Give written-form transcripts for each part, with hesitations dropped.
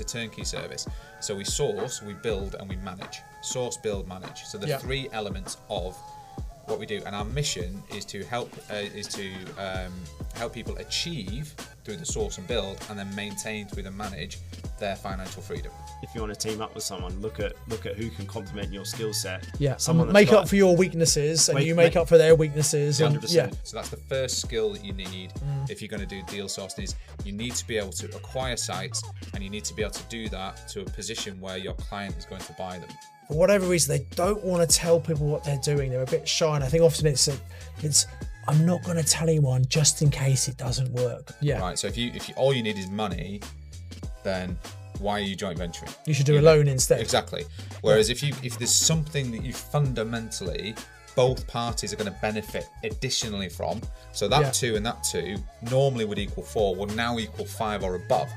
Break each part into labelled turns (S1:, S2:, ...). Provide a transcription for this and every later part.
S1: a turnkey service. So we source, we build, and we manage. Source, build, manage. So the three elements of what we do, and our mission is to help people achieve through the source and build, and then maintain through the manage their financial freedom.
S2: If you want to team up with someone, look at who can complement your skill set.
S3: Yeah, someone make up for your weaknesses, and you make up for their weaknesses.
S2: 100%.
S1: So that's the first skill that you need if you're going to do deal sourcing. Is you need to be able to acquire sites, and you need to be able to do that to a position where your client is going to buy them.
S3: For whatever reason, they don't want to tell people what they're doing. They're a bit shy, and I think often it's I'm not going to tell anyone just in case it doesn't work. Yeah.
S1: Right. So if you all you need is money, then why are you joint venturing?
S3: You should do a loan instead.
S1: Exactly. Whereas if there's something that you fundamentally both parties are going to benefit additionally from, so that 2 and that 2 normally would equal 4, will now equal 5 or above.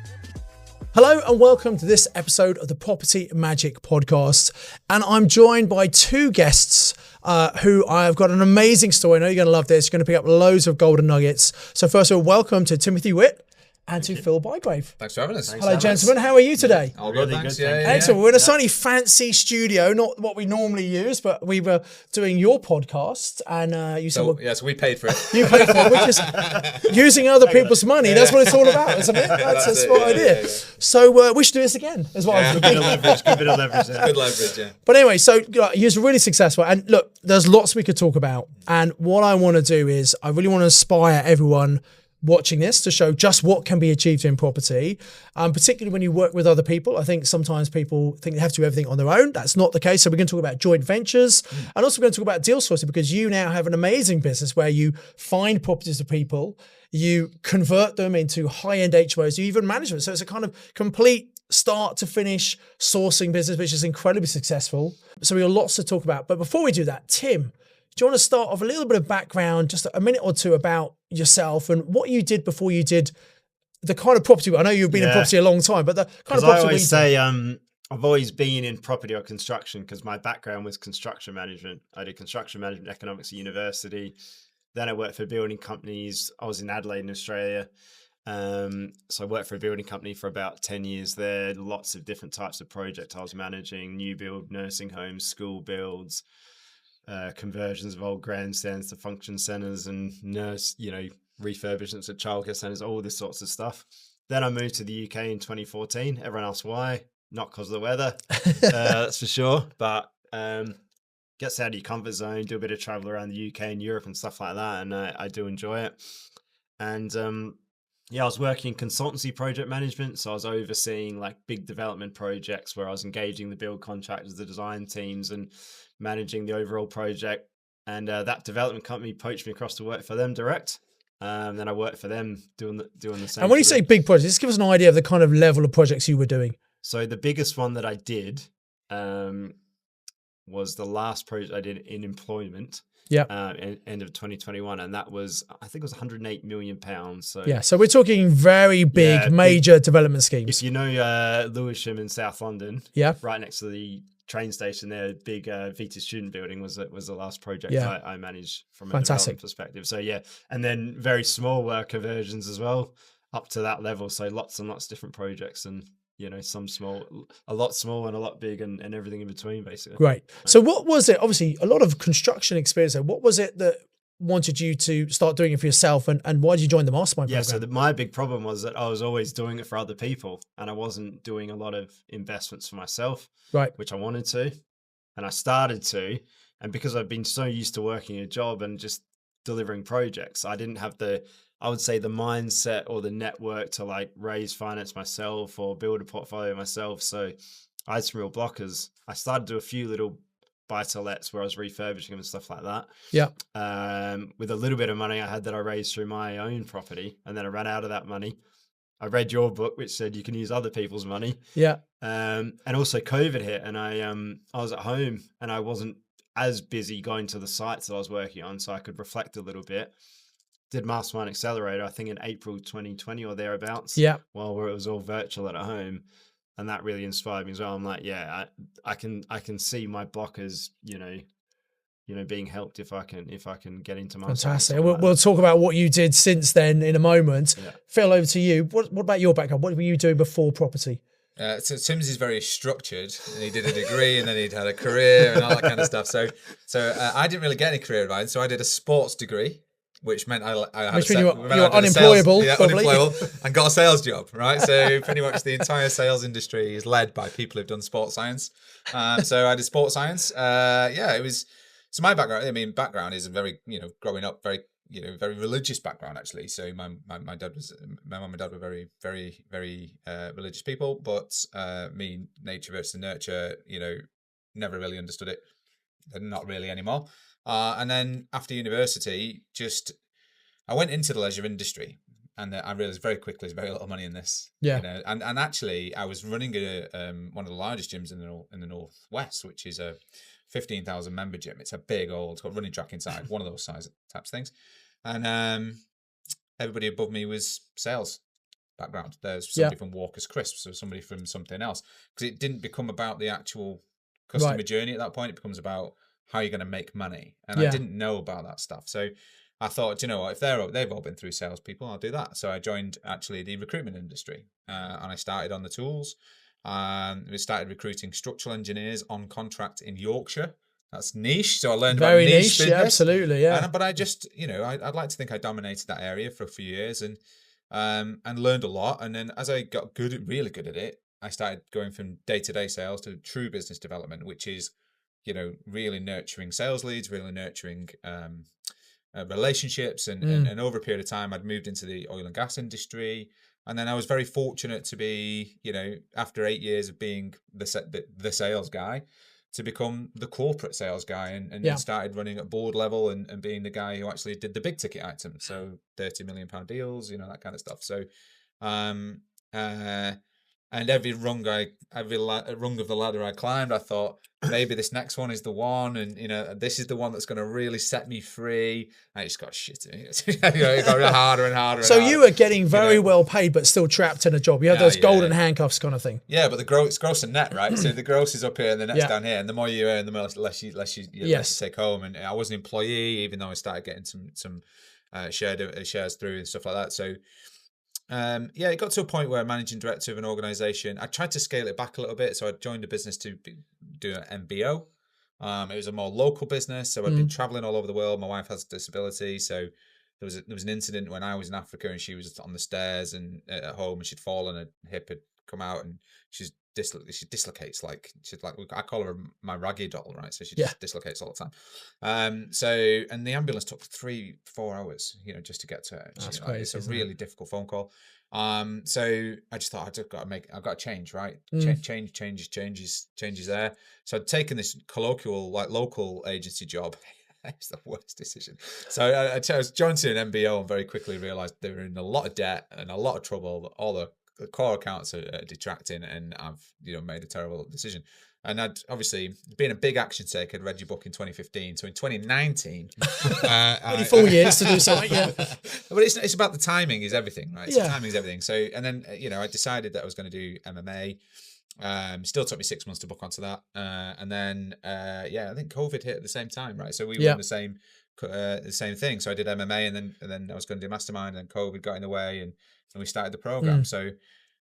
S3: Hello and welcome to this episode of the Property Magic Podcast. And I'm joined by 2 guests who I've got an amazing story. I know you're going to love this. You're going to pick up loads of golden nuggets. So first of all, welcome to Timothy Witt and to Phil Bygrave.
S1: Thanks for having us.
S3: Hello, gentlemen. How are you today?
S1: All good, thanks. Yeah,
S3: excellent. We're in a slightly fancy studio, not what we normally use, but we were doing your podcast, and you said,
S1: so we paid for it.
S3: You paid for it. We're just using other people's money. That's what it's all about, isn't it? That's a smart idea. Yeah. So we should do this again as well.
S2: Good bit of leverage.
S1: Good leverage, yeah.
S3: But anyway, so you're really successful, and look, there's lots we could talk about. And what I want to do is, I really want to inspire everyone watching this to show just what can be achieved in property, particularly when you work with other people. I think sometimes people think they have to do everything on their own. That's not the case. So we're going to talk about joint ventures, and also we're going to talk about deal sourcing, because you now have an amazing business where you find properties of people, you convert them into high-end HMOs, you even manage them. So it's a kind of complete start to finish sourcing business, which is incredibly successful. So we have lots to talk about. But before we do that, Tim, do you want to start off a little bit of background, just a minute or two about yourself and what you did before you did the kind of property? I know you've been in property a long time, but the kind of property.
S2: I always say I've always been in property or construction because my background was construction management. I did construction management economics at university. Then I worked for building companies. I was in Adelaide in Australia. So I worked for a building company for about 10 years there. Lots of different types of projects I was managing: new build, nursing homes, school builds, conversions of old grandstands to function centres, and refurbishments of childcare centres, all this sorts of stuff. Then I moved to the UK in 2014. Everyone asks why? Not because of the weather, that's for sure. But gets out of your comfort zone, do a bit of travel around the UK and Europe and stuff like that, and I do enjoy it. And I was working in consultancy project management, so I was overseeing like big development projects where I was engaging the build contractors, the design teams, and managing the overall project. And that development company poached me across to work for them direct. Then I worked for them doing the same.
S3: And when you say big projects, just give us an idea of the kind of level of projects you were doing.
S2: So the biggest one that I did was the last project I did in employment. End of 2021, and that was, I think it was 108 million pounds. So we're talking very big, major development schemes. If you know Lewisham in South London, right next to the train station there, big Vita student building was the last project I managed from a development perspective. So and then very small conversions as well, up to that level. So lots and lots of different projects, and some small, a lot small, and a lot big, and everything in between, basically.
S3: Great. So what was it? Obviously, a lot of construction experience. What was it that wanted you to start doing it for yourself, and why did you join the mastermind program?
S2: So my big problem was that I was always doing it for other people, and I wasn't doing a lot of investments for myself,
S3: right?
S2: Which I wanted to, and I started to, and because I've been so used to working a job and just delivering projects, I didn't have the mindset or the network to like raise finance myself or build a portfolio myself. So I had some real blockers. I started to do a few little buy-to-lets where I was refurbishing them and stuff like that. With a little bit of money I had that I raised through my own property, and then I ran out of that money. I read your book, which said you can use other people's money. And also COVID hit, and I was at home and I wasn't as busy going to the sites that I was working on, so I could reflect a little bit. Did Mastermind Accelerator, I think in April 2020 or thereabouts. While it was all virtual at home, and that really inspired me as well. I'm like, I can see my blockers, being helped if I can get into Mastermind.
S3: Fantastic. We'll talk about what you did since then in a moment. Phil, over to you. What about your background? What were you doing before property?
S1: So Tim's is very structured. And he did a degree, and then he'd had a career and all that kind of stuff. So I didn't really get any career advice. So I did a sports degree, which meant I had
S3: Which
S1: a
S3: meant
S1: set,
S3: you were unemployable, probably.
S1: unemployable, and got a sales job. Right. So pretty much the entire sales industry is led by people who've done sports science. So I did sports science. It was. So my background, background is a very, growing up, very, very religious background, actually. So my mum and dad were very, very, very religious people, but me, nature versus nurture, never really understood it. Not really anymore. And then after university, I went into the leisure industry, and I realized very quickly there's very little money in this.
S3: Yeah.
S1: And actually, I was running one of the largest gyms in the Northwest, which is a 15,000 member gym. It's a big old, it's got running track inside, one of those types of things. And everybody above me was sales background. There's somebody from Walker's Crisps or somebody from something else, because it didn't become about the actual customer journey at that point. It becomes about how you're going to make money. And I didn't know about that stuff. So I thought, you know what, if they've all been through salespeople, I'll do that. So I joined actually the recruitment industry, and I started on the tools. We started recruiting structural engineers on contract in Yorkshire. That's niche. So I learned
S3: very
S1: about niche
S3: niche,
S1: business.
S3: absolutely, yeah.
S1: But I just, I'd like to think I dominated that area for a few years and learned a lot. And then as I got really good at it, I started going from day-to-day sales to true business development, which is, really nurturing sales leads, really nurturing relationships. And over a period of time, I'd moved into the oil and gas industry. And then I was very fortunate to be, after 8 years of being the sales guy, to become the corporate sales guy and started running at board level and being the guy who actually did the big ticket items. So £30 million deals, that kind of stuff. So, and every rung of the ladder I climbed, I thought maybe this next one is the one, and this is the one that's going to really set me free. I just got shit. It got harder and harder.
S3: So you were getting very well paid, but still trapped in a job. You had those golden handcuffs kind of thing.
S1: Yeah, but it's gross and net, right? So the gross is up here and the net's down here, and the more you earn, the less you take home. And I was an employee, even though I started getting some shares through and stuff like that. So. It got to a point where managing director of an organization, I tried to scale it back a little bit. So I joined a business to do an MBO. It was a more local business. So I'd been traveling all over the world. My wife has a disability. So there was an incident when I was in Africa and she was on the stairs and at home, and she'd fallen, her hip had come out, and she dislocates, I call her my raggy doll, right? So she just dislocates all the time. And the ambulance took 3-4 hours, just to get to her.
S3: That's crazy.
S1: It's a really difficult phone call. So I just thought I've got to change, right? Changes there. So I'd taken this colloquial, local agency job. It's the worst decision. So I was joined to an MBO and very quickly realized they were in a lot of debt and a lot of trouble. All the core accounts are detracting, and I've made a terrible decision. And I'd obviously been a big action taker. I'd read your book in 2015. So in 2019,
S3: 4 years to do something. Yeah,
S1: but it's about the timing is everything, right? So timing is everything. So and then I decided that I was going to do MMA. Still took me 6 months to book onto that. And then I think COVID hit at the same time, right? So we were in the same thing. So I did MMA, and then I was going to do mastermind, and COVID got in the way, and we started the program. So,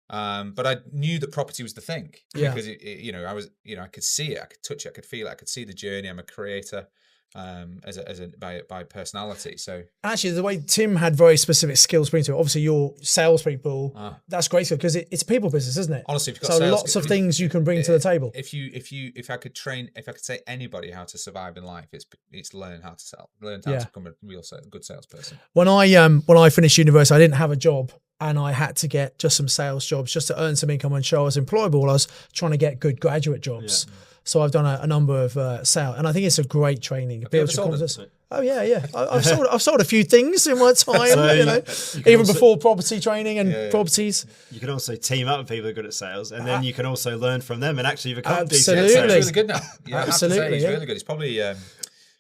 S1: but I knew that property was the thing because I could see it, I could touch it, I could feel it, I could see the journey. I'm a creator. By personality. So
S3: actually, the way Tim had very specific skills bring to it. Obviously, you're salespeople. That's great because it's a people business, isn't it?
S1: Honestly, if you've got
S3: lots of things you can bring to the table.
S1: If I could say anybody how to survive in life, it's learn how to sell, learn how to become a real good salesperson.
S3: When I finished university, I didn't have a job, and I had to get just some sales jobs just to earn some income and show I was employable. I was trying to get good graduate jobs. Yeah. So I've done a number of sales, and I think it's a great training. Oh yeah. I've sold a few things in my time, even before property training and properties.
S2: You can also team up with people who are good at sales, and then you can also learn from them and actually become decent.
S3: Absolutely,
S1: he's really good now.
S3: Absolutely,
S1: he's really good. He's probably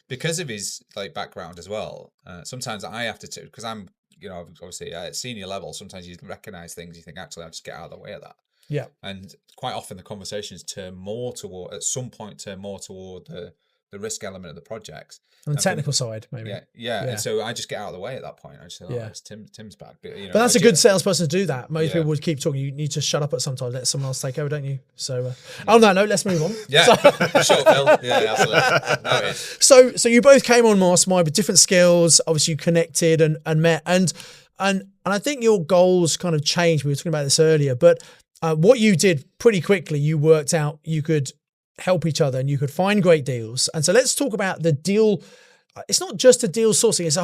S1: because of his background as well. Sometimes I have to because I'm obviously at senior level. Sometimes you recognize things, you think actually I'll just get out of the way of that. Yeah, and quite often the conversations turn more toward the the risk element of the projects.
S3: On the
S1: And
S3: technical side, maybe.
S1: Yeah. And so I just get out of the way at that point. I just say, oh, it's Tim's bag. But,
S3: But that's a good salesperson to do that. Most people would keep talking. You need to shut up at some time, let someone else take over, don't you? So, on that note, let's move on.
S1: Yeah, sure, Phil. Yeah, absolutely. No, it is.
S3: So you both came on Mastermind with different skills. Obviously, you connected and met. And I think your goals kind of changed. We were talking about this earlier. But what you did pretty quickly, you worked out you could help each other and you could find great deals. And so let's talk about the deal. It's not just a deal sourcing, it's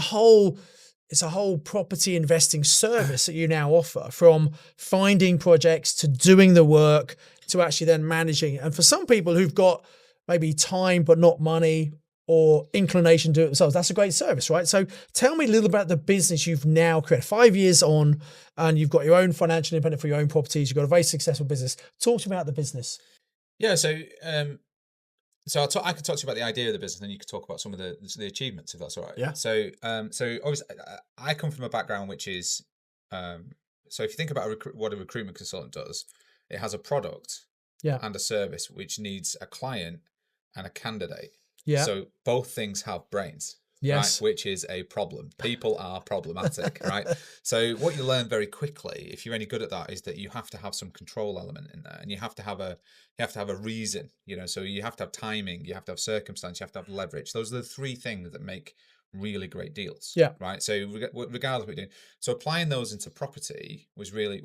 S3: a whole property investing service that you now offer, from finding projects to doing the work to actually then managing it. And for some people who've got maybe time but not money or inclination to do it themselves, that's a great service, right? So tell me a little about the business you've now created. 5 years on, and you've got your own financial independent for your own properties. You've got a very successful business. Talk to me about the business.
S1: Yeah, so I could talk to you about the idea of the business, and you could talk about some of the achievements, if that's all right.
S2: Yeah.
S1: So obviously, I come from a background which is, so if you think about what a recruitment consultant does, it has a product and a service which needs a client and a candidate.
S3: Yeah.
S1: So both things have brains.
S3: Yes.
S1: Right, which is a problem. People are problematic, right? So what you learn very quickly, if you're any good at that, is that you have to have some control element in there, and you have to have a reason, So you have to have timing, you have to have circumstance, you have to have leverage. Those are the three things that make really great deals.
S3: Yeah.
S1: Right. So regardless of what you're doing, so applying those into property was really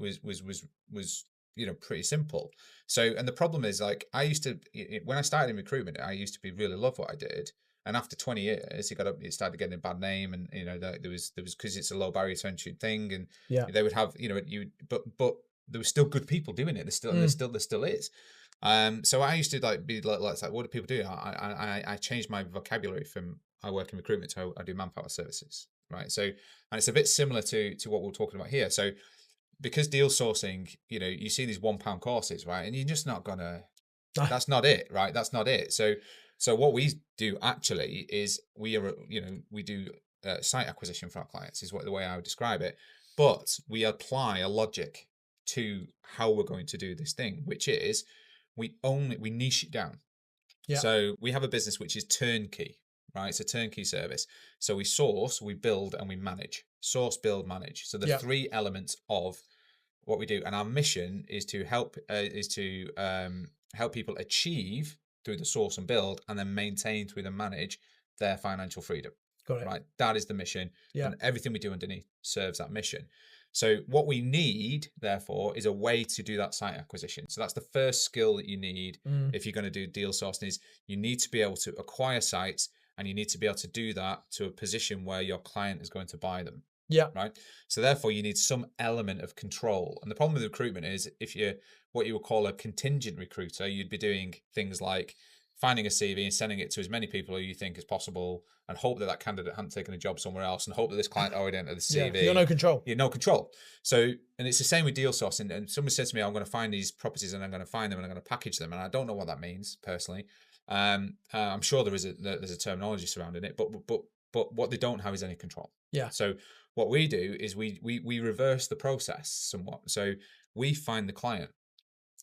S1: pretty simple. So, and the problem is, like, when I started in recruitment, I used to really love what I did. And after 20 years, it started getting a bad name, and there was because it's a low barrier to entry thing, and they would have but there were still good people doing it. There still is. So I used to be like, what do people do? I changed my vocabulary from I work in recruitment to I do manpower services, right? So, and it's a bit similar to what we're talking about here. So, because deal sourcing, you see these £1 courses, right? And you're just not gonna. That's not it, right? That's not it. So what we do actually is we do site acquisition for our clients, is the way I would describe it. But we apply a logic to how we're going to do this thing, which is we niche it down. Yeah. So we have a business which is turnkey, right? It's a turnkey service. So we source, we build, and we manage. Source, build, manage. So the three elements of what we do, and our mission is to help people achieve through the source and build, and then maintain through the manage their financial freedom.
S3: Got it.
S1: Right. That is the mission.
S3: Yeah.
S1: And everything we do underneath serves that mission. So what we need, therefore, is a way to do that site acquisition. So that's the first skill that you need if you're going to do deal sourcing, is you need to be able to acquire sites, and you need to be able to do that to a position where your client is going to buy them.
S3: Yeah.
S1: Right. So therefore, you need some element of control. And the problem with recruitment is, if you're what you would call a contingent recruiter, you'd be doing things like finding a CV and sending it to as many people who you think as possible, and hope that candidate hadn't taken a job somewhere else, and hope that this client already entered the CV.
S3: Yeah, you've got no control.
S1: You've no control. So, and it's the same with deal sourcing. And somebody says to me, I'm going to find these properties, and I'm going to find them, and I'm going to package them. And I don't know what that means personally. I'm sure there's a terminology surrounding it, but what they don't have is any control.
S3: Yeah.
S1: So what we do is we reverse the process somewhat. So we find the client.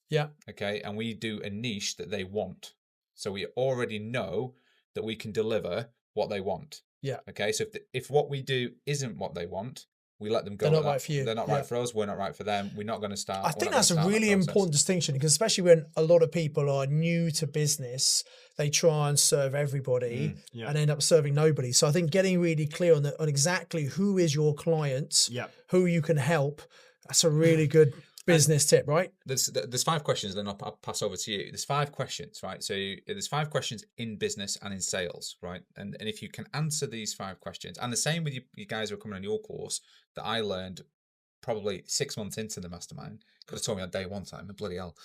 S3: Yeah.
S1: Okay. And we do a niche that they want. So we already know that we can deliver what they want.
S3: Yeah.
S1: Okay. So if what we do isn't what they want, we let them go.
S3: They're not right for you.
S1: They're not right for us. We're not right for them. We're not going to start.
S3: I think that's a really important distinction, because especially when a lot of people are new to business, they try and serve everybody and end up serving nobody. So I think getting really clear on exactly who is your client, who you can help, that's a really good business tip, right?
S1: There's 5 questions, then I'll pass over to you. There's 5 questions, right? So there's 5 questions in business and in sales, right? And if you can answer these 5 questions, and the same with you guys who are coming on your course, that I learned probably 6 months into the mastermind. Could have told me on day 1 time, bloody hell.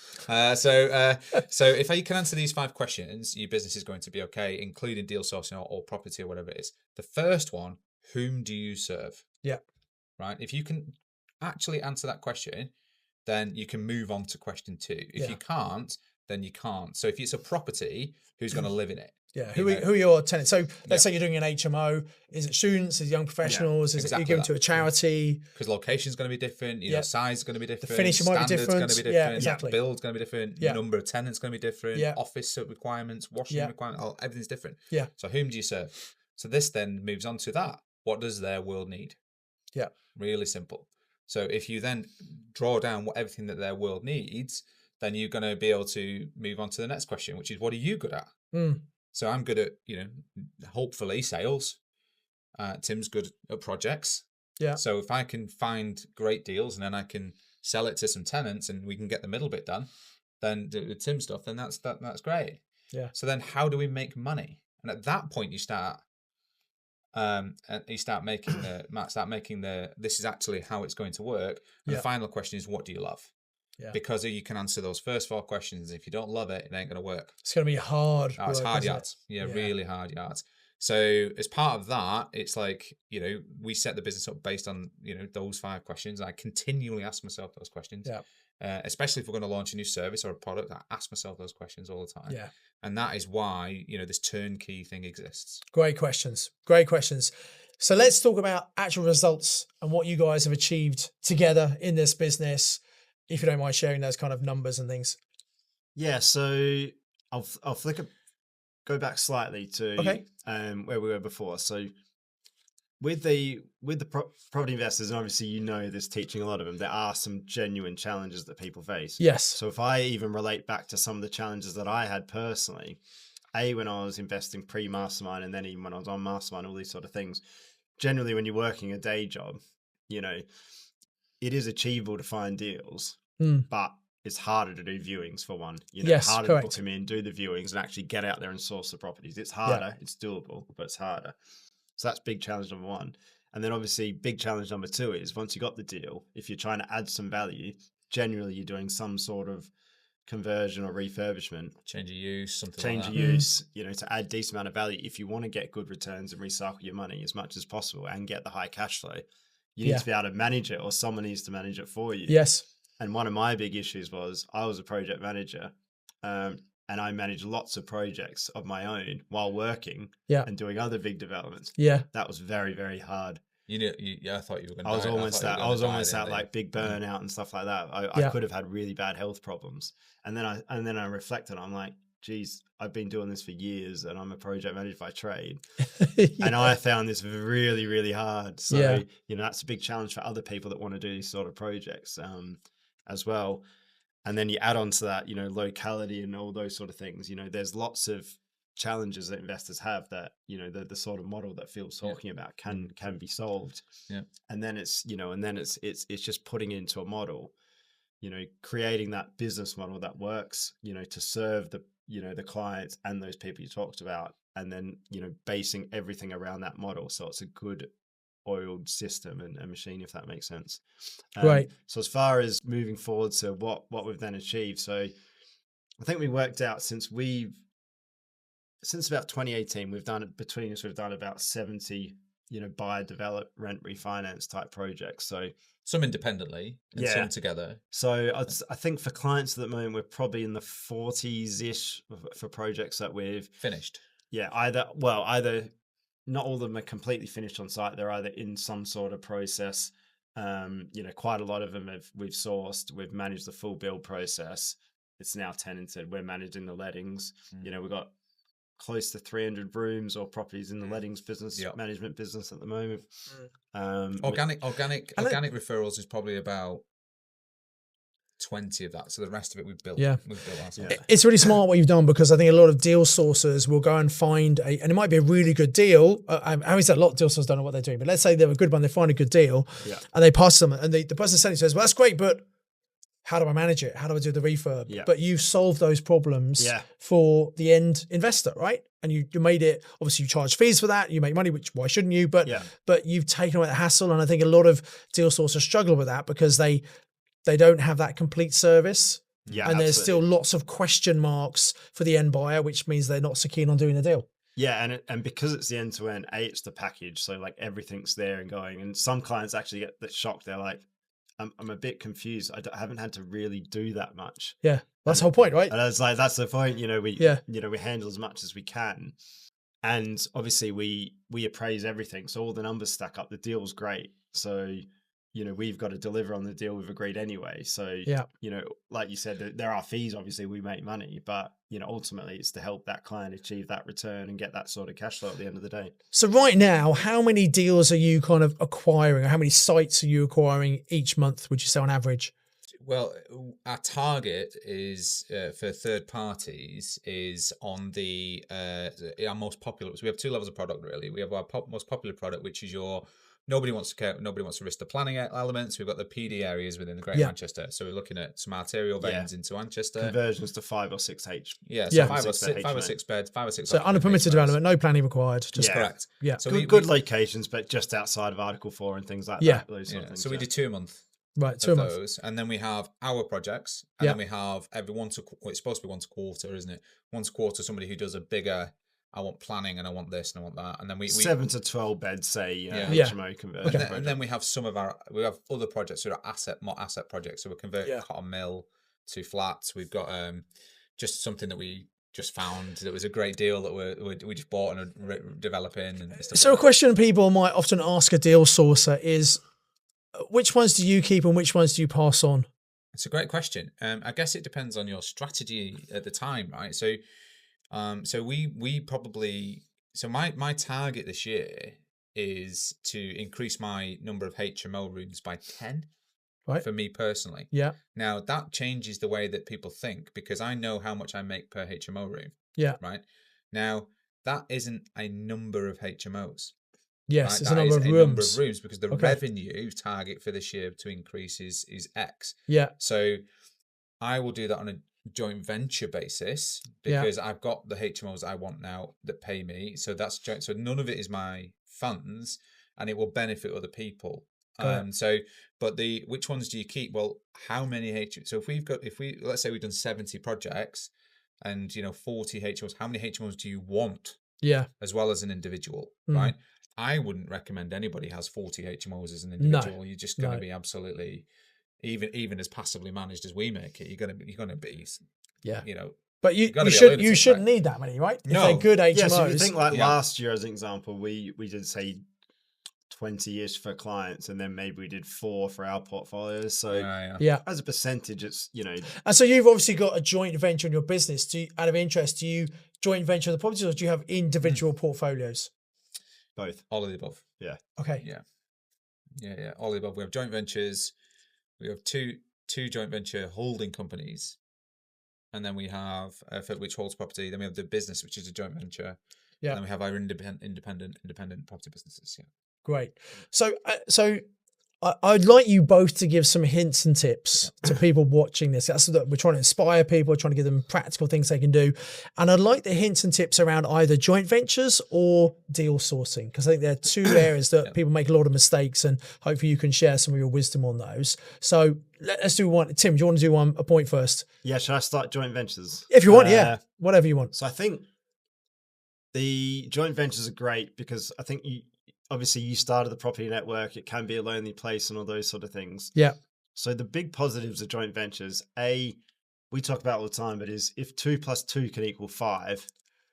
S1: So if you can answer these 5 questions, your business is going to be okay, including deal sourcing or property or whatever it is. The first one, whom do you serve?
S3: Yeah.
S1: Right? If you can actually answer that question, then you can move on to question 2. If you can't, then you can't. So if it's a property, who's going to live in it?
S3: Yeah, who are your tenants? So let's say you're doing an HMO. Is it students? Is it young professionals? Is
S1: exactly
S3: it you're giving to a charity?
S1: Because location is going to be different. You know, size is going to be different.
S3: finishing might be
S1: standards
S3: different.
S1: going to be
S3: Yeah,
S1: different.
S3: exactly.
S1: Build's going to be different. Number of tenants going to be different. Office requirements, washing requirements, everything's different.
S3: Yeah.
S1: So whom do you serve? So this then moves on to that. What does their world need?
S3: Yeah.
S1: Really simple. So if you then draw down everything that their world needs, then you're going to be able to move on to the next question, which is, what are you good at? So I'm good at, hopefully sales. Tim's good at projects.
S3: Yeah.
S1: So if I can find great deals and then I can sell it to some tenants and we can get the middle bit done, then the Tim stuff, then that's great.
S3: Yeah.
S1: So then how do we make money? And at that point you start making this is actually how it's going to work. And the final question is, what do you love? Yeah. Because you can answer those first 4 questions. If you don't love it, it ain't going to work.
S3: It's going to be hard.
S1: Oh, it's hard yards. Yeah, really hard yards. So as part of that, it's like, we set the business up based on, those 5 questions. I continually ask myself those questions. Yeah. Especially if we're going to launch a new service or a product, I ask myself those questions all the time. Yeah. And that is why, this turnkey thing exists.
S3: Great questions. Great questions. So let's talk about actual results and what you guys have achieved together in this business, if you don't mind sharing those kind of numbers and things.
S2: Yeah, so I'll go back slightly to where we were before. So with the property investors, and obviously this teaching a lot of them, there are some genuine challenges that people face.
S3: Yes.
S2: So if I even relate back to some of the challenges that I had personally, when I was investing pre-mastermind and then even when I was on mastermind, all these sort of things, generally when you're working a day job, it is achievable to find deals, but it's harder to do viewings for one.
S3: Yes,
S2: harder
S3: correct.
S2: to book them in, do the viewings, and actually get out there and source the properties. It's harder. It's doable, but it's harder. So that's big challenge number 1. And then obviously big challenge number 2 is once you got the deal, if you're trying to add some value, generally you're doing some sort of conversion or refurbishment.
S1: Change of use, something
S2: Change
S1: like
S2: of
S1: that.
S2: use, to add decent amount of value. If you want to get good returns and recycle your money as much as possible and get the high cash flow, you need to be able to manage it, or someone needs to manage it for you.
S3: Yes.
S2: And one of my big issues was I was a project manager, and I managed lots of projects of my own while working and doing other big developments. Yeah. That was very, very hard.
S1: I thought you were going to
S2: I was almost at like big burnout and stuff like that. I could have had really bad health problems. And then I reflected, I'm like, geez, I've been doing this for years and I'm a project manager by trade. And I found this really, really hard. So, that's a big challenge for other people that want to do these sort of projects as well. And then you add on to that, locality and all those sort of things. There's lots of challenges that investors have that, the sort of model that Phil's talking about can be solved. Yeah. And then it's just putting it into a model, creating that business model that works, to serve the clients and those people you talked about, and then, basing everything around that model. So it's a good oiled system and machine, if that makes sense.
S3: Right.
S2: So as far as moving forward to what we've then achieved. So I think we worked out since about 2018, we've done about 70, buy, develop, rent, refinance type projects. So
S1: some independently and some together.
S2: So I think for clients at the moment, we're probably in the 40s-ish for projects that we've
S1: finished.
S2: Yeah, either not all of them are completely finished on site. They're either in some sort of process. Quite a lot of them we've sourced. We've managed the full build process. It's now tenanted. We're managing the lettings. We've got close to 300 rooms or properties in the lettings business, management business at the moment.
S1: Organic referrals is probably about 20 of that. So the rest of it we've built. We've built ourselves.
S3: It's really smart what you've done, because I think a lot of deal sourcers will go and find and it might be a really good deal. I said a lot of deal sourcers don't know what they're doing, but let's say they're a good one. They find a good deal and they pass them, and the person selling says, well, that's great, but how do I manage it? How do I do the refurb? Yeah. But you've solved those problems for the end investor, right? And you made it, obviously you charge fees for that, you make money, which why shouldn't you? But you've taken away the hassle. And I think a lot of deal sourcers struggle with that because they don't have that complete service. Yeah, and there's still lots of question marks for the end buyer, which means they're not so keen on doing the deal.
S2: Yeah, and because it's the end-to-end, it's the package. So like everything's there and going. And some clients actually get shocked. They're like, I'm a bit confused. I haven't had to really do that much.
S3: Yeah. That's the whole point, right?
S2: And I was like, that's the point. We
S3: Yeah.
S2: we handle as much as we can, and obviously we appraise everything, so all the numbers stack up. The deal's great, so we've got to deliver on the deal we've agreed anyway. So
S3: Yeah.
S2: like you said, there are fees. Obviously, we make money, but ultimately it's to help that client achieve that return and get that sort of cash flow at the end of the day.
S3: So right now, how many deals are you kind of acquiring, or how many sites are you acquiring each month, would you say, on average?
S1: Well, our target is for third parties is on our most popular. So we have two levels of product really. We have our most popular product, which is nobody wants to risk the planning elements. We've got the PD areas within the Greater Manchester. So we're looking at some arterial veins into Manchester.
S2: Conversions to 5 or 6 H.
S1: Yeah, so 5 or 6 beds, 5 or 6.
S3: So unpermitted development, no planning required. Just
S1: correct.
S3: Yeah.
S2: So good locations, but just outside of Article 4 and things like that. Those sort of things,
S1: so we do 2 a month.
S3: Right, 2 a month.
S1: Those, and then we have our projects, and then we have it's supposed to be once a quarter, isn't it? Once a quarter, somebody who does a bigger. I want planning, and I want this, and I want that, and then we
S2: 7 to 12 beds, say HMO conversion.
S1: And then we have we have other projects that are more asset projects. So we're converting cotton mill to flats. We've got just something that we just found that was a great deal that we just bought and are developing. And stuff
S3: so a question people might often ask a deal sourcer is, which ones do you keep and which ones do you pass on?
S1: It's a great question. I guess it depends on your strategy at the time, right? So, we probably my target this year is to increase my number of HMO rooms by 10. Right. For me personally.
S3: Yeah.
S1: Now that changes the way that people think, because I know how much I make per HMO room.
S3: Yeah.
S1: Right. Now that isn't a number of HMOs.
S3: Yes,
S1: right?
S3: It's a number of rooms.
S1: Because the revenue target for this year to increase is X.
S3: Yeah.
S1: So I will do that on a joint venture basis because I've got the HMOs I want now that pay me. So that's so none of it is my funds, and it will benefit other people. But which ones do you keep? Well, how many HMOs? So let's say we've done 70 projects and 40 HMOs, how many HMOs do you want?
S3: Yeah.
S1: As well as an individual, right? I wouldn't recommend anybody has 40 HMOs as an individual. No. You're just going to be absolutely, even as passively managed as we make it, you're going to be,
S3: But you shouldn't need that many, right?
S1: No.
S3: If they're good HMOs.
S2: Yeah, so if you think last year as an example, we did say 20-ish for clients, and then maybe we did 4 for our portfolios. So as a percentage, it's
S3: And so you've obviously got a joint venture in your business. Out of interest, do you joint venture the properties, or do you have individual portfolios?
S2: Both.
S1: All of the above.
S2: Yeah.
S3: Okay.
S1: Yeah. All of the above. We have joint ventures. We have two joint venture holding companies, and then we have which holds property. Then we have the business, which is a joint venture. Yeah. And then we have our independent property businesses. Yeah.
S3: Great. So I'd like you both to give some hints and tips to people watching this. That's what we're trying to inspire people, we're trying to give them practical things they can do. And I'd like the hints and tips around either joint ventures or deal sourcing, because I think they're two areas that people make a lot of mistakes, and hopefully you can share some of your wisdom on those. So let's do one. Tim, do you want to do a point first?
S2: Yeah, should I start joint ventures?
S3: If you want, whatever you want.
S2: So I think the joint ventures are great because I think obviously you started the property network. It can be a lonely place and all those sort of things. Yeah. So the big positives of joint ventures, we talk about all the time, but is if 2 + 2 can equal 5,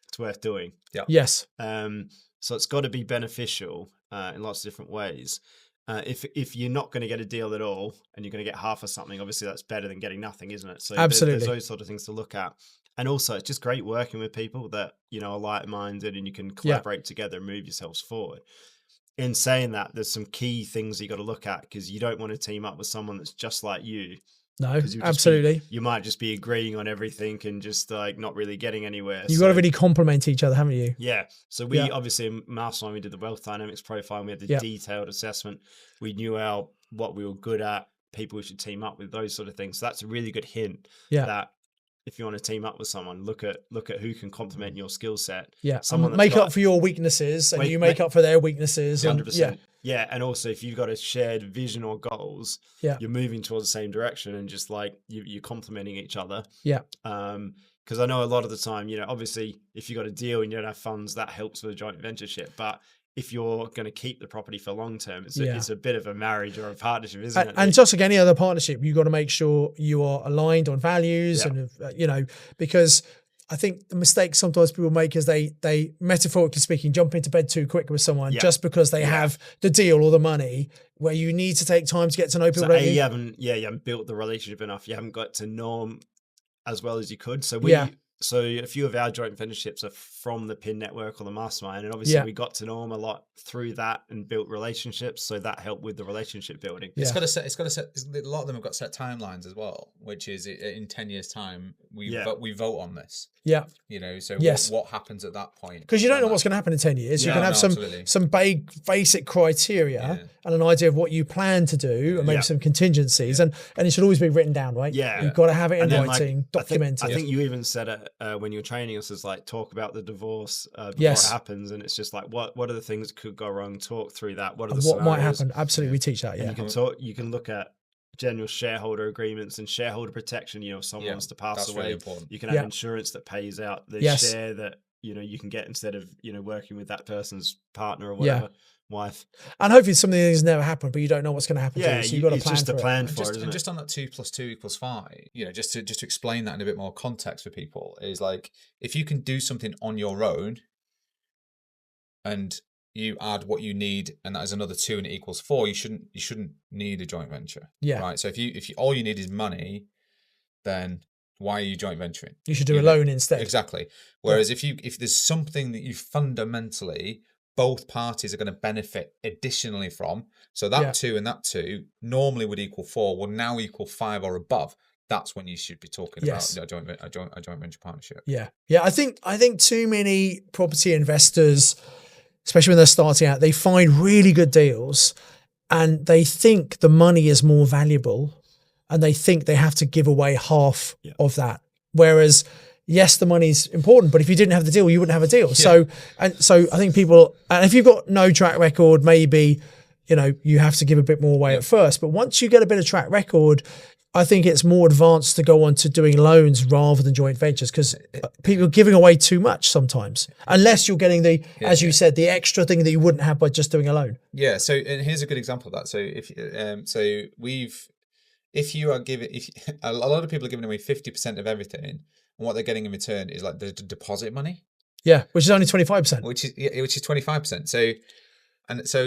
S2: it's worth doing.
S1: Yeah.
S3: Yes.
S2: So it's got to be beneficial in lots of different ways. If you're not going to get a deal at all and you're going to get half of something, obviously that's better than getting nothing, isn't it? So
S3: absolutely,
S2: there's those sort of things to look at. And also it's just great working with people that, are like-minded, and you can collaborate together and move yourselves forward. In saying that, there's some key things you got to look at, because you don't want to team up with someone that's just like you.
S3: No, absolutely.
S2: You might just be agreeing on everything and just not really getting anywhere.
S3: You've got to really complement each other, haven't you?
S2: Yeah. So we obviously in Mastermind, we did the wealth dynamics profile, and we had the detailed assessment. We knew what we were good at, people we should team up with, those sort of things. So that's a really good hint that if you want to team up with someone, look at who can complement your skill set.
S3: Yeah, someone make up for your weaknesses, and you make up for their weaknesses.
S2: 100%. Yeah, and also if you've got a shared vision or goals, you're moving towards the same direction, and just you're complementing each other. Yeah. Because I know a lot of the time, obviously if you got a deal and you don't have funds, that helps with a joint ventureship. But if you're going to keep the property for long term, it's,
S3: Yeah.
S2: it's a bit of a marriage or a partnership, isn't it?
S3: And just like any other partnership, you've got to make sure you are aligned on values,
S2: Yeah.
S3: and because I think the mistake sometimes people make is they metaphorically speaking jump into bed too quick with someone
S2: Yeah.
S3: just because they have the deal or the money, where you need to take time to get to know people.
S2: So you haven't built the relationship enough. You haven't got to know them as well as you could. So so a few of our joint ventureships are from the PIN network or the mastermind, and obviously we got to know them a lot through that and built relationships. So that helped with the relationship building.
S1: It's got to set. A lot of them have got set timelines as well, which is in 10 years' time we vote on this.
S3: Yeah.
S1: So what happens at that point?
S3: Because you don't know what's going to happen in 10 years. You can have some basic criteria and an idea of what you plan to do, and maybe some contingencies, and it should always be written down, right?
S2: Yeah.
S3: You've got to have it in
S2: And then,
S3: writing, documented.
S2: I think you even said it when you were training us, is like, talk about the divorce before
S3: Yes.
S2: it happens, and it's just like, what are the things that could go wrong? Talk through that. What are the
S3: what might
S2: scenarios?
S3: happen? Absolutely, we teach that.
S2: And
S3: Yeah.
S2: you can look at general shareholder agreements and shareholder protection. If someone wants to pass
S1: that's
S2: away,
S1: really important.
S2: you can have insurance that pays out the share that you can get instead of working with that person's partner or whatever. Wife.
S3: And hopefully some of these things never happen, but you don't know what's going to happen.
S2: Yeah,
S3: so you've got to
S2: it's
S3: plan
S2: just
S3: for
S2: a
S3: it.
S2: plan for it.
S1: And just on that 2 + 2 = 5, just to explain that in a bit more context for people, is like, if you can do something on your own and you add what you need, and that is another 2 and it equals 4, you shouldn't need a joint venture.
S3: Yeah.
S1: Right. So if you all you need is money, then why are you joint venturing?
S3: You should do a loan instead.
S1: Exactly. Whereas if there's something that you fundamentally both parties are going to benefit additionally from, so that 2 and that 2 normally would equal 4, will now equal 5 or above. That's when you should be talking about a joint venture partnership.
S3: Yeah. I think too many property investors, especially when they're starting out, they find really good deals and they think the money is more valuable, and they think they have to give away half of that. Whereas, yes, the money's important, but if you didn't have the deal, you wouldn't have a deal. So I think people, and if you've got no track record, maybe, you have to give a bit more away at first. But once you get a bit of track record, I think it's more advanced to go on to doing loans rather than joint ventures, because people are giving away too much sometimes, unless you're getting as you said, the extra thing that you wouldn't have by just doing a loan.
S1: Yeah. So, and here's a good example of that. So if you are giving, a lot of people are giving away 50% of everything, and what they're getting in return is like the deposit money.
S3: Yeah, which is only 25%.
S1: Which is 25%.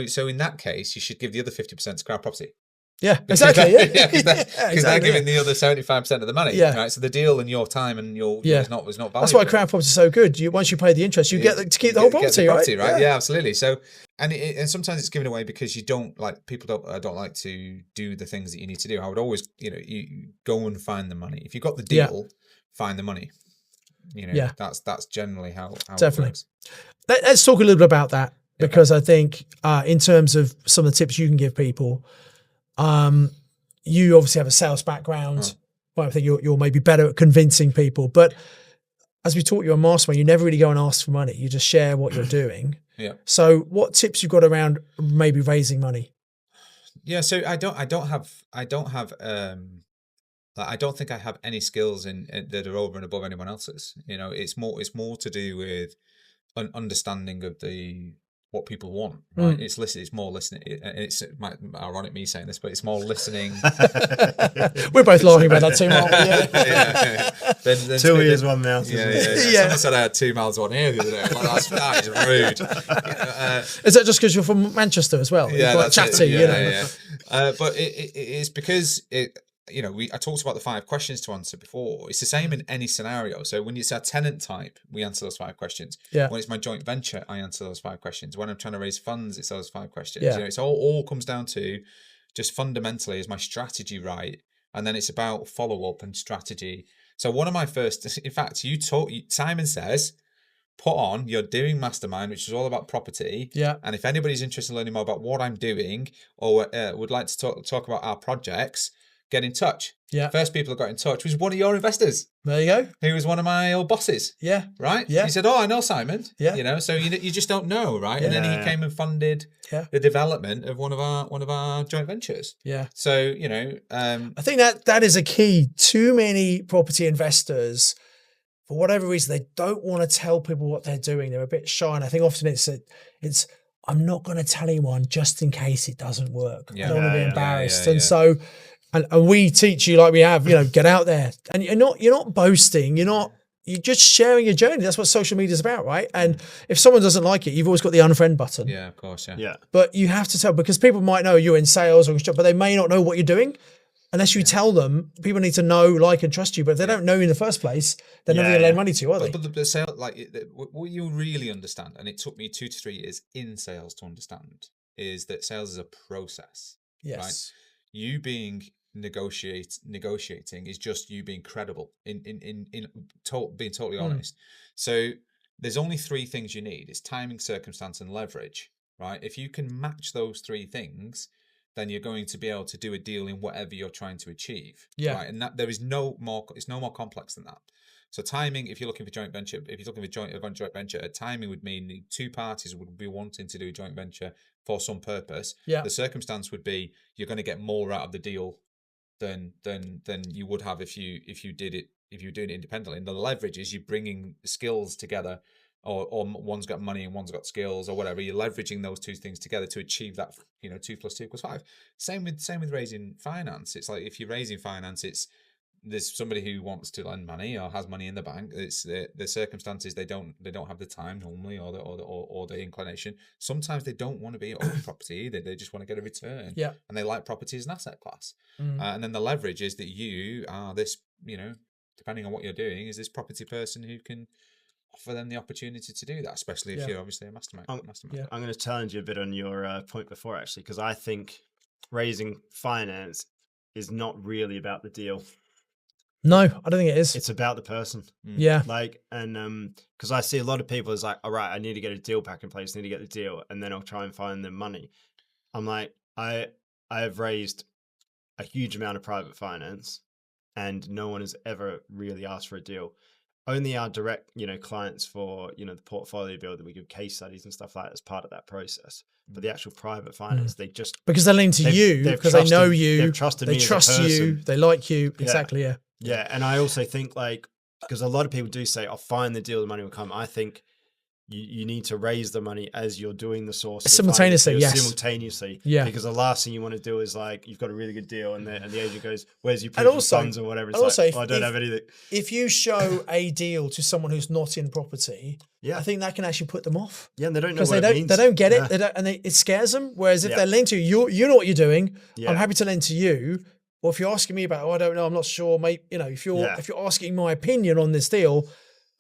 S1: So in that case, you should give the other 50% to Crowd Property.
S3: Yeah, exactly.
S1: Because they're giving the other 75% of the money.
S3: Yeah.
S1: Right. So the deal and your time and your is not valuable.
S3: That's why Crowd Property is so good. Once you pay the interest, you get to keep the whole property,
S1: right? Yeah, absolutely. So and sometimes it's given away because you don't like, people don't like to do the things that you need to do. I would always you go and find the money. If you've got the deal, find the money. That's generally how
S3: definitely.
S1: It works.
S3: Let's talk a little bit about that, because I think in terms of some of the tips you can give people. You obviously have a sales background. Well, I think you're maybe better at convincing people, but as we taught you on Mastermind, you never really go and ask for money. You just share what you're doing.
S1: Yeah.
S3: So what tips you've got around maybe raising money?
S1: Yeah. So I don't think I have any skills that are over and above anyone else's. It's more to do with an understanding of what people want, right? It's more listening. It's ironic me saying this, but it's more listening.
S3: We're both laughing about that too, Mark.
S1: Then
S2: 2 ears, 1 mouth.
S1: Someone said I had 2 mouths, 1 ear the other day. That is rude.
S3: Is that just because you're from Manchester as well?
S1: Yeah,
S3: that's chatty.
S1: But it's because I talked about the 5 questions to answer before. It's the same in any scenario. So when it's our tenant type, we answer those 5 questions.
S3: Yeah.
S1: When it's my joint venture, I answer those 5 questions. When I'm trying to raise funds, it's those 5 questions.
S3: Yeah.
S1: It's all comes down to just fundamentally, is my strategy right? And then it's about follow up and strategy. So one of my first, in fact, Simon says, put on, you're doing Mastermind, which is all about property.
S3: Yeah.
S1: And if anybody's interested in learning more about what I'm doing, or would like to talk about our projects, get in touch.
S3: Yeah.
S1: First people that got in touch was one of your investors.
S3: There you go.
S1: Who was one of my old bosses.
S3: Yeah.
S1: Right?
S3: Yeah.
S1: He said, I know Simon.
S3: Yeah.
S1: So you just don't know, right?
S3: Yeah.
S1: And then he came and funded the development of one of our joint ventures.
S3: Yeah.
S1: So,
S3: I think that is a key. Too many property investors, for whatever reason, they don't want to tell people what they're doing. They're a bit shy. And I think often it's I'm not going to tell anyone just in case it doesn't work. I
S1: Yeah.
S3: don't want to be
S2: Yeah, yeah,
S3: embarrassed.
S1: yeah,
S3: And
S1: yeah.
S3: so, and we teach you like we have, get out there, and you're not boasting. You're just sharing your journey. That's what social media is about, right? And if someone doesn't like it, you've always got the unfriend button.
S1: Yeah, of course, yeah.
S2: Yeah.
S3: But you have to tell, because people might know you're in sales or construction, but they may not know what you're doing. Unless you tell them, people need to know, like, and trust you. But if they don't know you in the first place, they're never going to lend money to you, are they?
S1: But the sale, what you really understand, and it took me 2 to 3 years in sales to understand, is that sales is a process.
S3: Yes.
S1: Right? You being negotiating is just you being credible being totally honest. So there's only 3 things you need: it's timing, circumstance, and leverage. Right? If you can match those 3 things, then you're going to be able to do a deal in whatever you're trying to achieve.
S3: Yeah.
S1: Right. And that it's no more complex than that. So timing, if you're looking for joint venture, if you're looking for joint venture, timing would mean 2 parties would be wanting to do a joint venture for some purpose.
S3: Yeah.
S1: The circumstance would be you're going to get more out of the deal than you would have if you were doing it independently. And the leverage is you bringing skills together, or one's got money and one's got skills or whatever. You're leveraging those 2 things together to achieve that 2 + 2 = 5. Same with raising finance. It's like if you're raising finance, there's somebody who wants to lend money or has money in the bank. It's the circumstances, they don't have the time normally, or the inclination. Sometimes they don't want to be own property either. They just want to get a return.
S3: Yeah.
S1: And they like property as an asset class. And then the leverage is that you are this, depending on what you're doing, is this property person who can offer them the opportunity to do that, especially if you're obviously a mastermind.
S2: I'm going to challenge you a bit on your point before, actually, because I think raising finance is not really about the deal.
S3: No, I don't think it is.
S2: It's about the person.
S3: Yeah.
S2: Because I see a lot of people is like, all right, I need to get a deal pack in place, I need to get the deal, and then I'll try and find the money. I'm like, I have raised a huge amount of private finance, and no one has ever really asked for a deal. Only our direct, clients for, the portfolio build, that we give case studies and stuff like that as part of that process. But the actual private finance, they just,
S3: because they lean to you, because they know you,
S2: they've trusted
S3: they
S2: me
S3: trust
S2: as a
S3: you,
S2: person.
S3: they like you. Exactly. Yeah.
S2: Yeah. And I also think, because a lot of people do say, I'll find the deal, the money will come. I think you need to raise the money as you're doing the source
S3: simultaneously. Yes.
S2: Simultaneously.
S3: Yeah.
S2: Because the last thing you want to do is you've got a really good deal, and the agent goes, "Where's your
S3: And
S2: proof of
S3: also-
S2: funds or whatever?" It's
S3: and also,
S2: I don't have anything.
S3: If you show a deal to someone who's not in property,
S2: Yeah.
S3: I think that can actually put them off.
S2: Yeah, and they don't know
S3: Because
S2: what
S3: they
S2: it
S3: don't,
S2: means.
S3: they don't get it,
S2: Yeah.
S3: it scares them. Whereas if
S2: Yeah.
S3: they're linked to you know what you're doing.
S2: Yeah.
S3: I'm happy to lend to you. Well, if you're asking me about, I don't know, I'm not sure. Maybe if you're asking my opinion on this deal,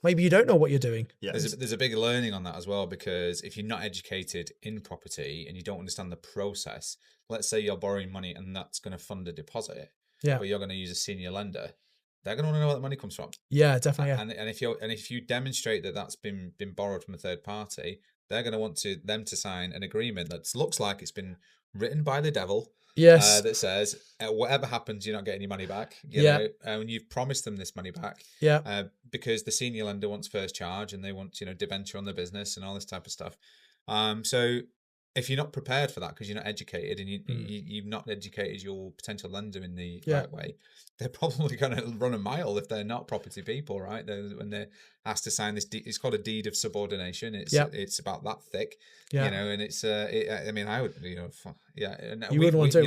S3: maybe you don't know what you're doing.
S2: Yeah.
S1: There's a big learning on that as well, because if you're not educated in property and you don't understand the process, let's say you're borrowing money and that's going to fund a deposit, but you're going to use a senior lender, they're going to want to know where the money comes from.
S3: Yeah, definitely. Yeah.
S1: And if you demonstrate that that's been borrowed from a third party, they're going to want them to sign an agreement that looks like it's been written by the devil.
S3: Yes.
S1: That says whatever happens, you're not getting your money back. You know, and you've promised them this money back.
S3: Yeah.
S1: Because the senior lender wants first charge, and they want debenture on the business and all this type of stuff. So if you're not prepared for that, because you're not educated, and you've not educated your potential lender in the right way, they're probably going to run a mile if they're not property people, right? When they're asked to sign this, it's called a deed of subordination. It's about that thick, and it's. I mean, I would, And
S3: you wouldn't want to.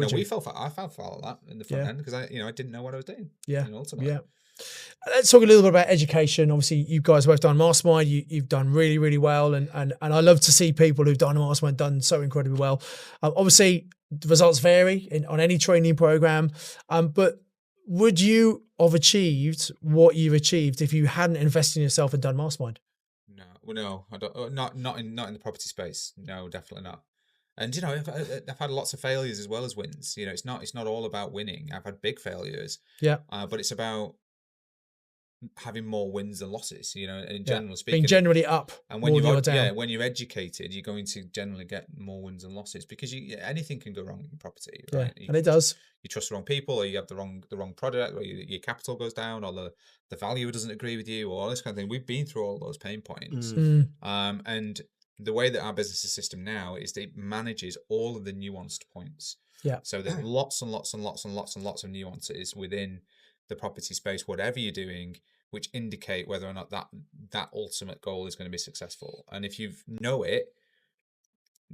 S1: I felt for that in the front end, because I didn't know what I was doing.
S3: Yeah.
S1: Ultimately.
S3: Yeah. Let's talk a little bit about education. Obviously, you guys both done mastermind. You've done really, really well, and I love to see people who've done a mastermind done so incredibly well. Obviously, the results vary on any training program, but would you have achieved what you've achieved if you hadn't invested in yourself and done mastermind?
S1: No, I don't. Not in the property space. No, definitely not. And I've had lots of failures as well as wins. It's not all about winning. I've had big failures.
S3: Yeah.
S1: But it's about having more wins than losses, and generally speaking,
S3: being generally up.
S1: And when
S3: you're down.
S1: when you're educated, you're going to generally get more wins than losses, because anything can go wrong in property, right?
S3: And it does.
S1: You trust the wrong people, or you have the wrong product, or your capital goes down, or the value doesn't agree with you, or all this kind of thing. We've been through all those pain points, and the way that our business is system now is that it manages all of the nuanced points.
S3: Yeah.
S1: So there's lots and lots and lots and lots and lots of nuances within the property space, whatever you're doing, which indicate whether or not that ultimate goal is going to be successful. And if you know it,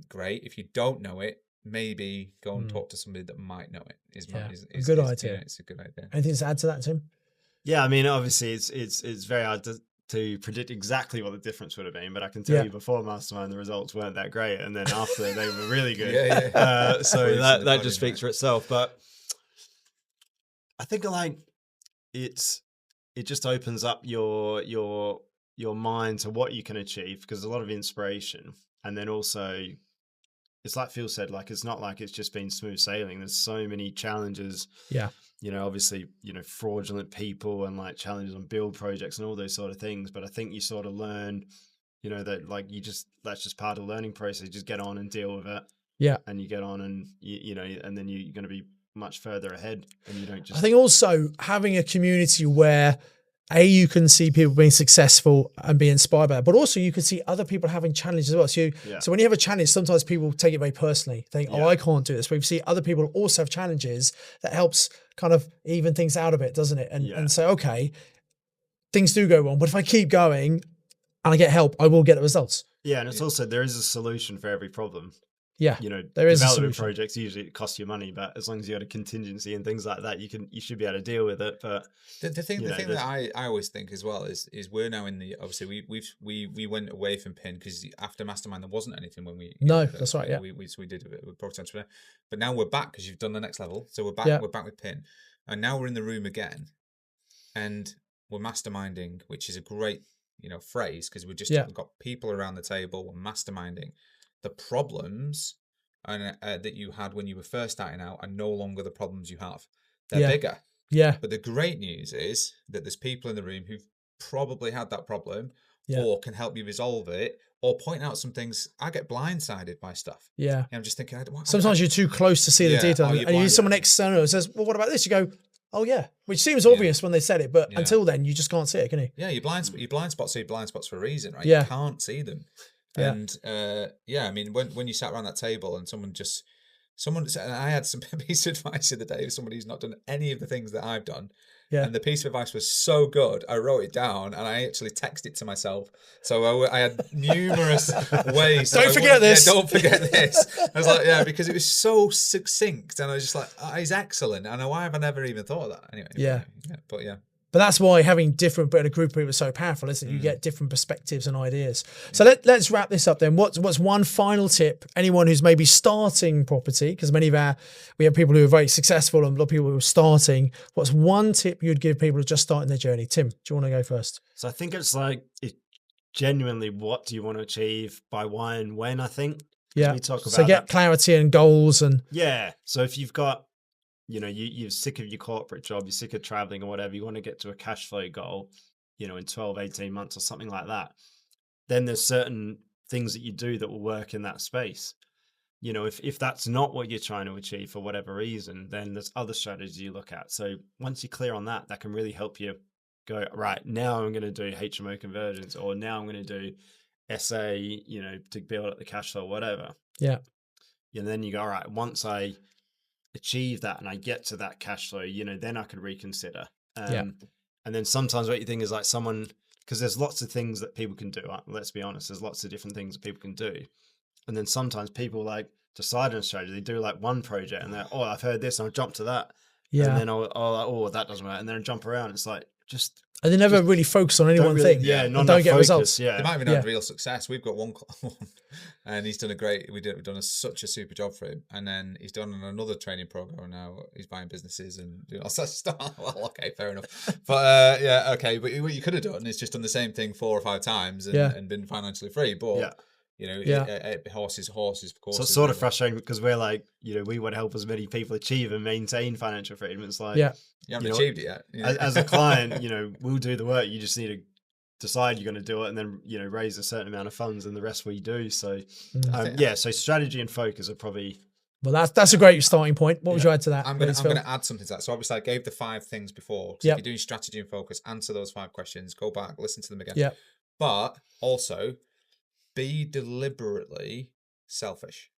S1: great. If you don't know it, maybe go and talk to somebody that might know it.
S3: A good idea.
S1: Yeah, it's a good idea.
S3: Anything to add to that, Tim?
S2: Yeah, I mean, obviously, it's very hard to predict exactly what the difference would have been, but I can tell you before Mastermind the results weren't that great, and then after they were really good. So that just speaks for itself. But I think like it just opens up your mind to what you can achieve, because there's a lot of inspiration, and then also it's like Phil said, like it's not like it's just been smooth sailing. There's so many challenges.
S3: Yeah.
S2: Obviously, fraudulent people and like challenges on build projects and all those sort of things. But I think you sort of learn, that like that's just part of the learning process. You just get on and deal with it.
S3: Yeah.
S2: And you get on and, and then you're going to be much further ahead, and you don't just.
S3: I think also having a community where you can see people being successful and be inspired by it, but also you can see other people having challenges as well. So when you have a challenge, sometimes people take it very personally. They think, oh, I can't do this. But if you see other people also have challenges, that helps kind of even things out a bit, doesn't it? And say, okay, things do go wrong, but if I keep going and I get help, I will get the results.
S2: Yeah, and it's also, there is a solution for every problem.
S3: Yeah, there is a
S2: development
S3: solution.
S2: projects usually it costs you money, but as long as you got a contingency and things like that, you should be able to deal with it. But
S1: the thing that I always think as well is we're now in the, obviously we went away from PIN because after Mastermind there wasn't anything when we
S3: that's right. Yeah,
S1: we did a bit with Product Entrepreneur, but now we're back because you've done the next level, so we're back with PIN, and now we're in the room again, and we're masterminding, which is a great phrase, because we've got people around the table, we're masterminding. The problems that you had when you were first starting out are no longer the problems you have. They're bigger.
S3: Yeah.
S1: But the great news is that there's people in the room who've probably had that problem or can help you resolve it or point out some things. I get blindsided by stuff.
S3: Yeah.
S1: And I'm just thinking,
S3: sometimes you're too close to see the detail. And you need someone external who says, well, what about this? You go, oh yeah, which seems obvious when they said it, but until then you just can't see it, can you? Yeah,
S1: your blind spots are blind spots for a reason, right?
S3: Yeah.
S1: You can't see them. And I mean, when you sat around that table and someone said, and I had some piece of advice the other day of somebody who's not done any of the things that I've done. Yeah. And the piece of advice was so good, I wrote it down and I actually texted it to myself. So I had numerous ways.
S3: Don't forget this.
S1: Don't forget this. I was like, because it was so succinct, and I was just like, he's excellent. And why have I never even thought of that? Anyway.
S3: But that's why having different, but in a group of people is so powerful, isn't it? You get different perspectives and ideas. So let's wrap this up then. What's one final tip? Anyone who's maybe starting property, because we have people who are very successful and a lot of people who are starting. What's one tip you'd give people who are just starting their journey? Tim, do you want to go first?
S2: So I think it's like, genuinely, what do you want to achieve, by why and when, I think.
S3: Yeah.
S2: We talk about
S3: so get clarity and goals and.
S2: Yeah. So if you've got, you're sick of your corporate job, you're sick of traveling or whatever, you want to get to a cash flow goal, in 12, 18 months or something like that, then there's certain things that you do that will work in that space. If that's not what you're trying to achieve for whatever reason, then there's other strategies you look at. So once you're clear on that, that can really help you go, right, now I'm going to do HMO conversions, or now I'm going to do SA, to build up the cash flow, whatever.
S3: Yeah.
S2: And then you go, all right, once I achieve that and I get to that cash flow, then I could reconsider. And then sometimes what you think is like someone, because there's lots of things that people can do. Let's be honest, there's lots of different things that people can do. And then sometimes people like decide on a strategy. They do like one project and they're, I've heard this, and I'll jump to that. Yeah. And then that doesn't work. And then I jump around. It's like,
S3: and they never really focus on any one thing.
S2: Yeah,
S3: and don't get results.
S1: Yeah, they might even have real success. We've got one, and he's done we've done such a super job for him. And then he's done another training program now. He's buying businesses and doing all sorts of stuff. Well, okay, fair enough. But okay. But what you could have done is just done the same thing 4 or 5 times and been financially free. But horses, of course.
S2: So it's sort of frustrating because we're like, we want to help as many people achieve and maintain financial freedom. It's like,
S1: you haven't achieved it yet.
S2: As a client, we'll do the work. You just need to decide you're going to do it, and then raise a certain amount of funds, and the rest we do. So so strategy and focus are probably.
S3: Well, that's a great starting point. What would you add to that?
S1: I'm going to add something to that. So obviously I gave the 5 things before. If you're doing strategy and focus, answer those 5 questions. Go back, listen to them again.
S3: Yeah.
S1: But also, be deliberately selfish.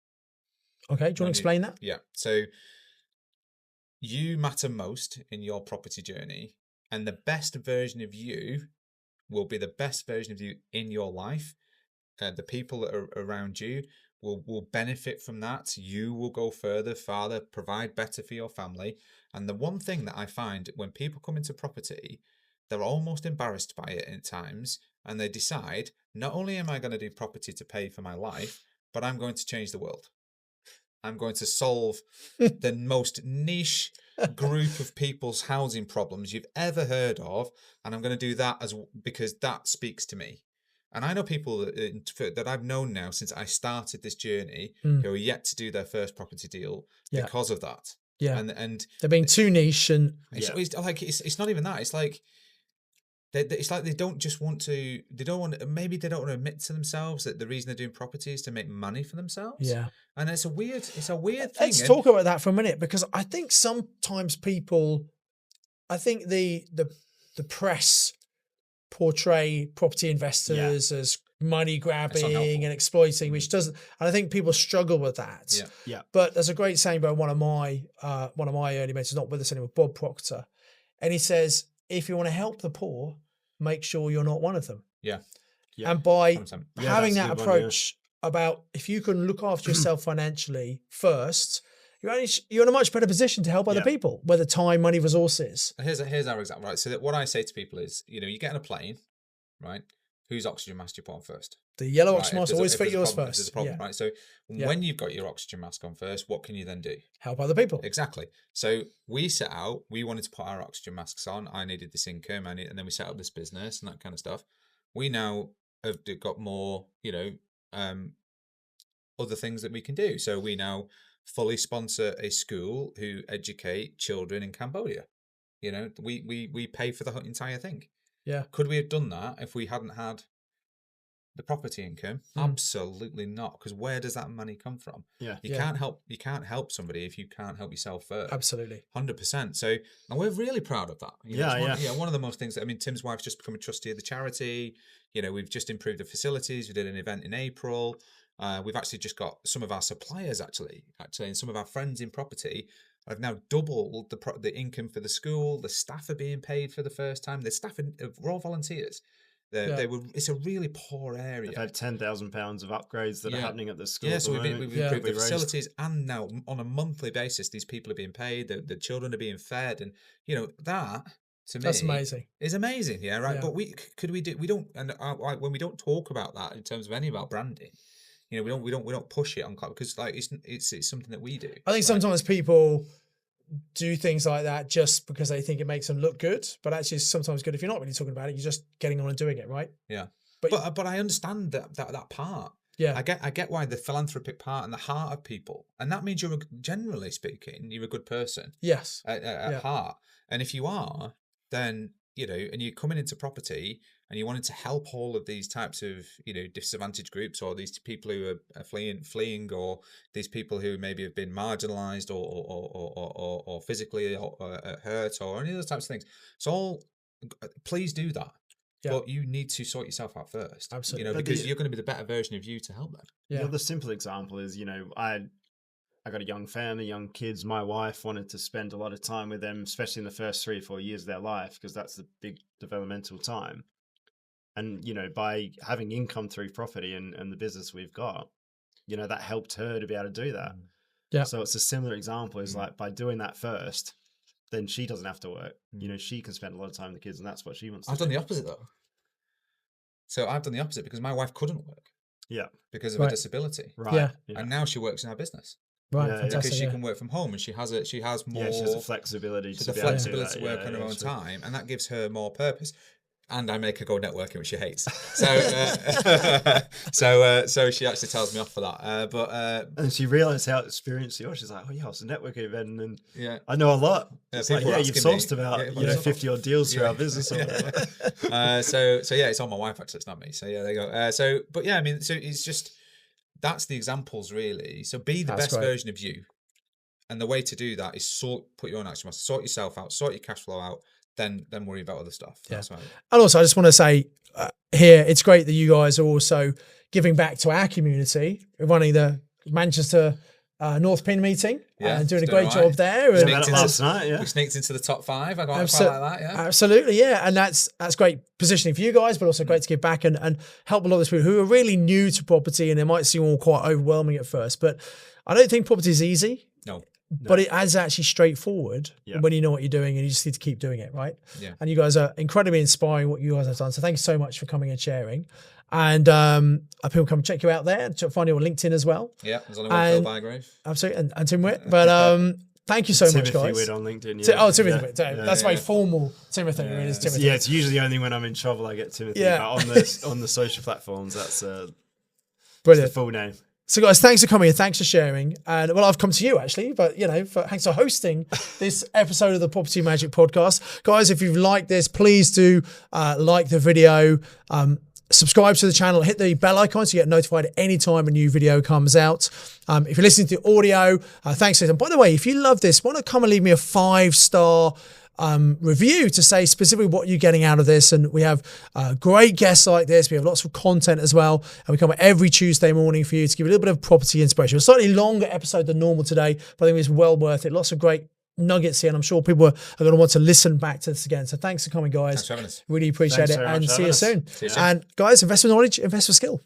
S3: Okay, do you want to explain that?
S1: Yeah. So you matter most in your property journey, and the best version of you will be the best version of you in your life. The people that are around you will benefit from that. You will go further, farther, provide better for your family. And the one thing that I find when people come into property, they're almost embarrassed by it at times, and they decide, not only am I going to do property to pay for my life, but I'm going to change the world. I'm going to solve the most niche group of people's housing problems you've ever heard of, and I'm going to do that because that speaks to me. And I know people that I've known now since I started this journey who are yet to do their first property deal because of that.
S3: Yeah,
S1: and
S3: they're being too niche, and
S1: it's not even that. It's like they don't just want to. Maybe they don't want to admit to themselves that the reason they're doing property is to make money for themselves.
S3: Yeah, and
S1: it's a weird thing.
S3: Let's talk about that for a minute, because I think sometimes the press portray property investors as money grabbing and exploiting, which doesn't. And I think people struggle with that.
S2: Yeah.
S3: But there's a great saying by one of my early mentors, not with us anymore, Bob Proctor, and he says, if you want to help the poor, make sure you're not one of them.
S1: Yeah.
S3: And by
S1: 100%.
S3: having that approach about if you can look after yourself financially first, you're in a much better position to help other people, whether time, money, resources.
S1: Here's our example, right? So that what I say to people is, you get on a plane, right? Whose oxygen mask do you put on first?
S3: The yellow oxygen mask always fit yours first.
S1: There's a problem, right? So when you've got your oxygen mask on first, what can you then do?
S3: Help other people.
S1: Exactly. So we set out, we wanted to put our oxygen masks on. I needed this income, and then we set up this business and that kind of stuff. We now have got more, other things that we can do. So we now fully sponsor a school who educate children in Cambodia. We pay for the entire thing.
S3: Yeah.
S1: Could we have done that if we hadn't had the property income? Absolutely not. Because where does that money come from?
S2: Yeah.
S1: You can't help somebody if you can't help yourself first.
S3: Absolutely.
S1: 100%. So, and we're really proud of that. One of the most things that, Tim's wife's just become a trustee of the charity. We've just improved the facilities. We did an event in April. We've actually just got some of our suppliers actually, and some of our friends in property have now doubled the income for the school. The staff are being paid for the first time. The staff are all volunteers. It's a really poor area.
S2: They've had £10,000 of upgrades that are happening at the school.
S1: Yeah, so we've improved the facilities, and now on a monthly basis, these people are being paid. The children are being fed, and that to me,
S3: that's amazing.
S1: Is amazing. Yeah, right. Yeah. But we don't, and when we don't talk about that in terms of any of our branding. We don't push it on because it's something that we do.
S3: I think sometimes people do things like that just because they think it makes them look good, but actually it's sometimes good if you're not really talking about it. You're just getting on and doing it, right?
S1: Yeah, but I understand that part.
S3: Yeah,
S1: I get why the philanthropic part and the heart of people, and that means generally speaking, you're a good person.
S3: Yes,
S1: at heart, and if you are, then and you're coming into property. And you wanted to help all of these types of, disadvantaged groups, or these people who are fleeing, or these people who maybe have been marginalised or physically hurt, or any of those types of things. So, please do that. Yeah. But you need to sort yourself out first.
S3: Absolutely.
S1: Because you're going to be the better version of you to help them.
S2: Yeah. The simple example is, I got a young family, young kids. My wife wanted to spend a lot of time with them, especially in the first 3 or 4 years of their life, because that's the big developmental time. And, by having income through property and the business we've got, that helped her to be able to do that.
S3: Yeah.
S2: So it's a similar example is like by doing that first, then she doesn't have to work. She can spend a lot of time with the kids, and that's what she wants to do.
S1: I've done the opposite though. So I've done the opposite because my wife couldn't work.
S2: Yeah.
S1: Because of a disability.
S3: Right. Yeah.
S1: And now she works in our business.
S3: Right.
S1: Yeah, because she can work from home and she has more.
S2: She has the flexibility
S1: to work on her own time, and that gives her more purpose. And I make her go networking, which she hates. So she actually tells me off for that.
S2: And she realised how experienced you are. She's like, oh yeah, it's a networking event, and I know a lot. It's
S1: you've
S2: sourced about 50 odd deals through our business. Or whatever.
S1: So it's on my wife actually. It's not me. So there you go. So it's just that's the examples really. So be the best version of you, and the way to do that is put your own action, sort yourself out, sort your cash flow out. Then worry about other stuff.
S3: Yeah. And also, I just want to say here, it's great that you guys are also giving back to our community, running the Manchester North Pin meeting,
S1: Yeah,
S3: doing a
S1: it's
S3: great
S1: doing
S3: job
S1: alright.
S3: there.
S2: Did
S3: And
S2: that last night, yeah.
S1: We sneaked into the top 5. I quite like that, yeah.
S3: Absolutely, yeah. And that's great positioning for you guys, but also great to give back and help a lot of those people who are really new to property and they might seem all quite overwhelming at first. But I don't think property is easy.
S1: No.
S3: But it is actually straightforward
S2: Yeah.
S3: when you know what you're doing and you just need to keep doing it, right?
S1: Yeah.
S3: And you guys are incredibly inspiring what you guys have done. So thank you so much for coming and sharing. And people come check you out there, find you on LinkedIn as well.
S1: Yeah, there's only one Phil Bygrave.
S3: Absolutely. And Tim Witt. But thank you so much, guys.
S2: Timothy Witt on LinkedIn. Yeah.
S3: Timothy Witt. That's very formal. Timothy. It is Timothy.
S2: Yeah, it's usually only when I'm in trouble I get Timothy.
S3: Yeah.
S2: But on the social platforms, that's
S3: Brilliant.
S2: the full name.
S3: So guys, thanks for coming and thanks for sharing. And well, I've come to you actually, but thanks for hosting this episode of the Property Magic Podcast. Guys, if you've liked this, please do like the video, subscribe to the channel, hit the bell icon so you get notified anytime a new video comes out. If you're listening to audio, thanks. And by the way, if you love this, why not come and leave me a 5-star review to say specifically what you're getting out of this. And we have great guests like this. We have lots of content as well. And we come every Tuesday morning for you to give you a little bit of property inspiration. A slightly longer episode than normal today, but I think it's well worth it. Lots of great nuggets here. And I'm sure people are going to want to listen back to this again. So thanks for coming, guys.
S1: Thanks for having us.
S3: Really appreciate
S2: Thanks
S3: it.
S2: very
S3: And
S2: much for
S3: see you
S2: having us.
S3: soon. And guys, invest with knowledge, invest with skill.